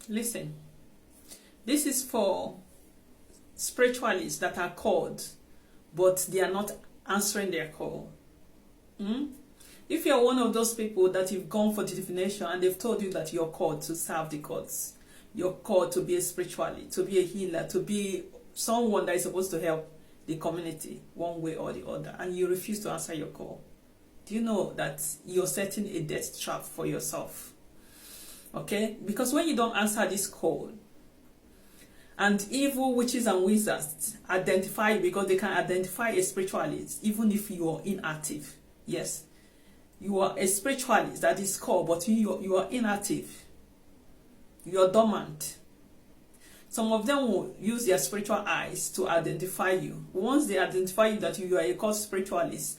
Listen, this is for spiritualists that are called, but they are not answering their call. If you're one of those people that you've gone for divination and they've told you that you're called to serve the gods, you're called to be a spiritualist, to be a healer, to be someone that is supposed to help the community one way or the other, and you refuse to answer your call, do you know that you're setting a death trap for yourself? Okay? Because when you don't answer this call, and evil witches and wizards identify you, because they can identify a spiritualist even if you are inactive. Yes, you are a spiritualist that is called, but you are inactive. You are dormant. Some of them will use their spiritual eyes to identify you. Once they identify you that you are a called spiritualist,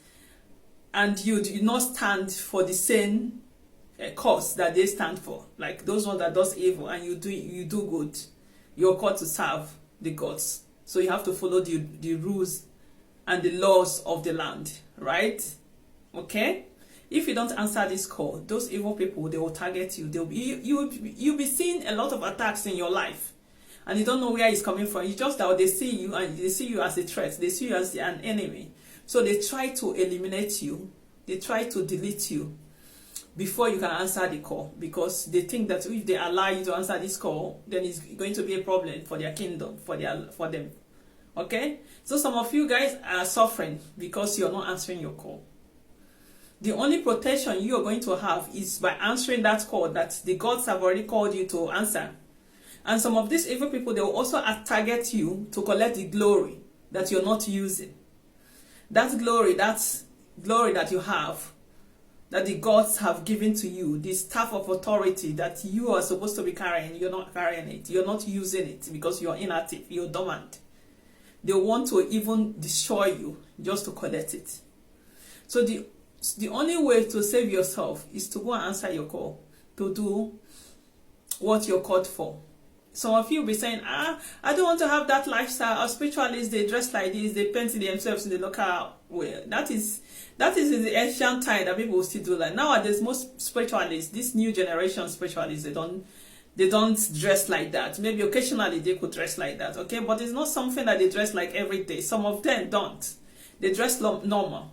and you do not stand for the same cause that they stand for, like those ones that does evil and you do good, you're called to serve the gods. So you have to follow the rules and the laws of the land, right? Okay? If you don't answer this call, those evil people, they will target you. You'll be seeing a lot of attacks in your life, and you don't know where it's coming from. It's just that they see you and they see you as a threat. They see you as an enemy. So they try to eliminate you. They try to delete you before you can answer the call, because they think that if they allow you to answer this call, then it's going to be a problem for their kingdom, for them. Okay? So some of you guys are suffering because you're not answering your call. The only protection you are going to have is by answering that call that the gods have already called you to answer. And some of these evil people, they will also target you to collect the glory that you're not using. That glory that you have, that the gods have given to you, the staff of authority that you are supposed to be carrying, you're not carrying it. You're not using it because you're inactive, you're dormant. They want to even destroy you just to collect it. So the only way to save yourself is to go and answer your call, to do what you're called for. Some of you will be saying, I don't want to have that lifestyle. Our spiritualists, they dress like this, they paint themselves in the local way. That is in the ancient time that people will still do that. Nowadays, most spiritualists, this new generation spiritualists, they don't dress like that. Maybe occasionally they could dress like that, okay? But it's not something that they dress like every day. Some of them don't. They dress normal.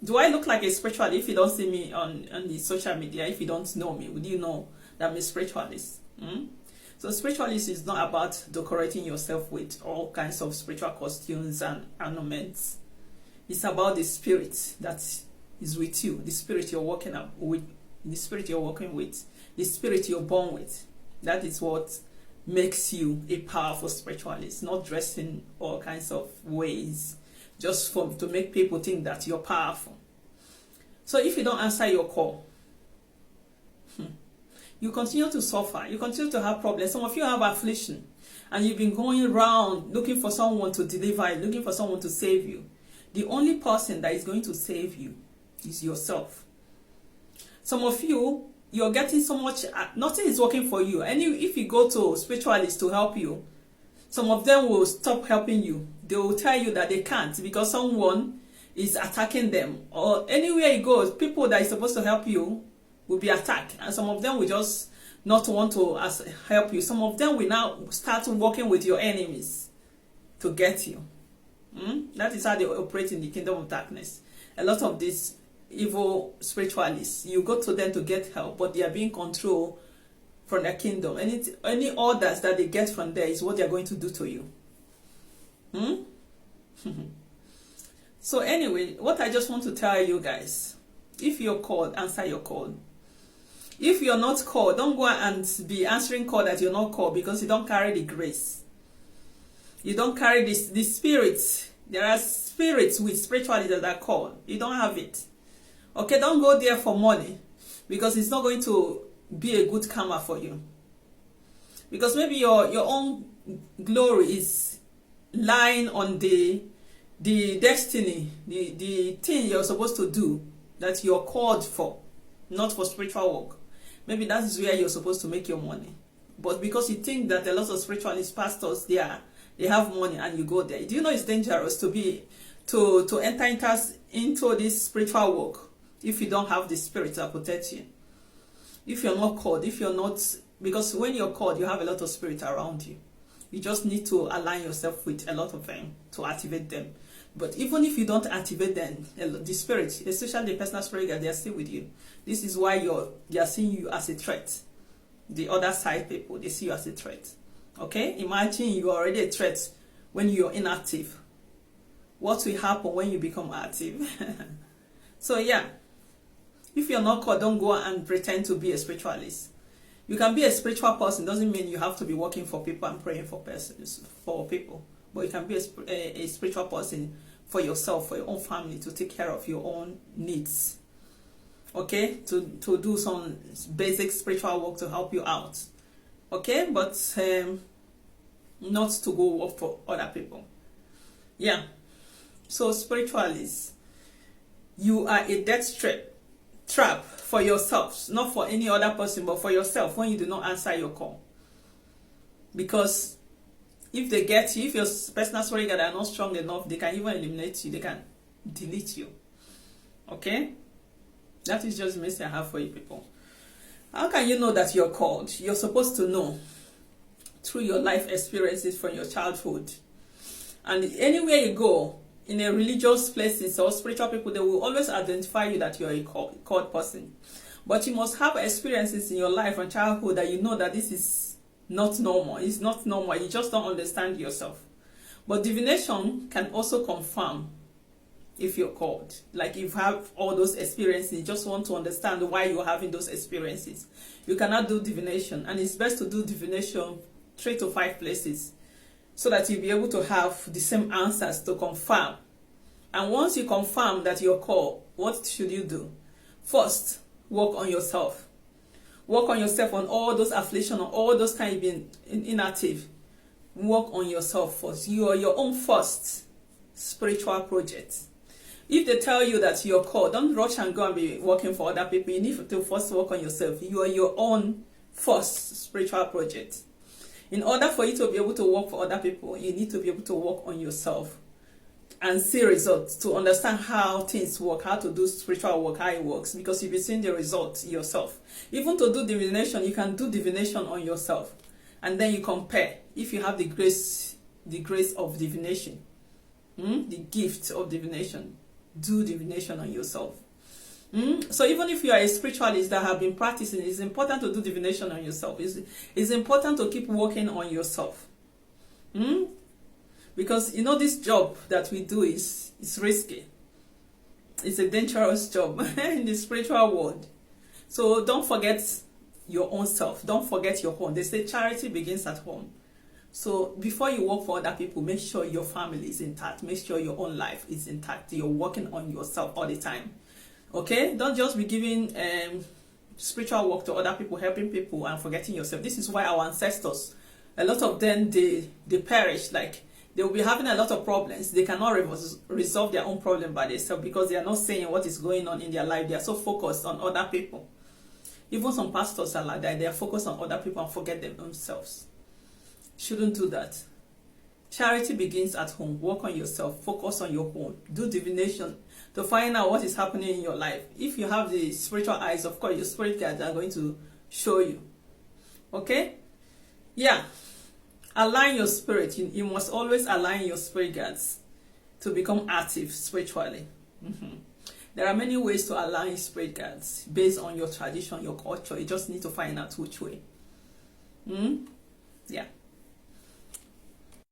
Do I look like a spiritualist if you don't see me on the social media? If you don't know me, would you know that I'm a spiritualist? So spiritualist is not about decorating yourself with all kinds of spiritual costumes and ornaments. It's about the spirit that is with you, the spirit you're working with, the spirit you're working with, the spirit you're born with. That is what makes you a powerful spiritualist, not dressing all kinds of ways just to make people think that you're powerful. So if you don't answer your call, you continue to suffer. You continue to have problems. Some of you have affliction, and you've been going around looking for someone to deliver you, looking for someone to save you. The only person that is going to save you is yourself. Some of you, you're getting so much, nothing is working for you. And if you go to spiritualists to help you, some of them will stop helping you. They will tell you that they can't because someone is attacking them. Or anywhere you go, people that is supposed to help you will be attacked, and some of them will just not want to help you. Some of them will now start working with your enemies to get you. That is how they operate in the kingdom of darkness. A lot of these evil spiritualists, you go to them to get help, but they are being controlled from their kingdom. Any orders that they get from there is what they are going to do to you. So anyway, what I just want to tell you guys, if you're called, answer your call. If you're not called, don't go and be answering call that you're not called, because you don't carry the grace. You don't carry the spirits. There are spirits with spirituality that are called. You don't have it. Okay, don't go there for money, because it's not going to be a good karma for you. Because maybe your own glory is lying on the destiny, the thing you're supposed to do, that you're called for, not for spiritual work. Maybe that is where you're supposed to make your money. But because you think that a lot of spiritualist pastors, they have money, and you go there. Do you know it's dangerous to enter into this spiritual work if you don't have the spirit that protects you? If you're not called, if you're not Because when you're called, you have a lot of spirit around you. You just need to align yourself with a lot of them to activate them. But even if you don't activate them, the spirit, especially the personal spirit, they are still with you. This is why they are seeing you as a threat. The other side people, they see you as a threat. Okay? Imagine you are already a threat when you're inactive. What will happen when you become active? So yeah, if you're not called, don't go and pretend to be a spiritualist. You can be a spiritual person. Doesn't mean you have to be working for people and praying for people. But you can be a spiritual person for yourself, for your own family, to take care of your own needs. Okay? To do some basic spiritual work to help you out. Okay? But not to go work for other people. Yeah. So spiritualists, you are a death trap for yourself, not for any other person, but for yourself when you do not answer your call. Because if they get you, if your personal spirit guide are not strong enough, they can even eliminate you, they can delete you. Okay? That is just the message I have for you people. How can you know that you're called? You're supposed to know through your life experiences from your childhood. And anywhere you go, in a religious places or spiritual people, they will always identify you that you're a called person. But you must have experiences in your life from childhood that you know that this is not normal. It's not normal. You just don't understand yourself. But divination can also confirm if you're called. Like if you have all those experiences, you just want to understand why you're having those experiences. You cannot do divination. And it's best to do divination 3 to 5 places, so that you'll be able to have the same answers to confirm. And once you confirm that you're called, what should you do? First, work on yourself. Work on yourself on all those afflictions, on all those kind of being inactive. Work on yourself first. You are your own first spiritual project. If they tell you that you're called, don't rush and go and be working for other people. You need to first work on yourself. You are your own first spiritual project. In order for you to be able to work for other people, you need to be able to work on yourself and see results, to understand how things work, how to do spiritual work, how it works, because you'll be seeing the results yourself. Even to do divination, you can do divination on yourself, and then you compare. If you have the grace of divination, the gift of divination, do divination on yourself. So even if you are a spiritualist that have been practicing, it's important to do divination on yourself. It's important to keep working on yourself. Because you know this job that we do is risky. It's a dangerous job in the spiritual world. So don't forget your own self. Don't forget your home. They say charity begins at home. So before you work for other people, make sure your family is intact. Make sure your own life is intact. You're working on yourself all the time. Okay, don't just be giving spiritual work to other people, helping people, and forgetting yourself. This is why our ancestors, a lot of them, they perish. Like they will be having a lot of problems. They cannot resolve their own problem by themselves because they are not saying what is going on in their life. They are so focused on other people. Even some pastors are like that. They are focused on other people and forget themselves. Shouldn't do that. Charity begins at home. Work on yourself. Focus on your home. Do divination to find out what is happening in your life. If you have the spiritual eyes, of course, your spirit guides are going to show you. Okay? Yeah. Align your spirit. You must always align your spirit guides to become active spiritually. There are many ways to align spirit guides based on your tradition, your culture. You just need to find out which way. Yeah.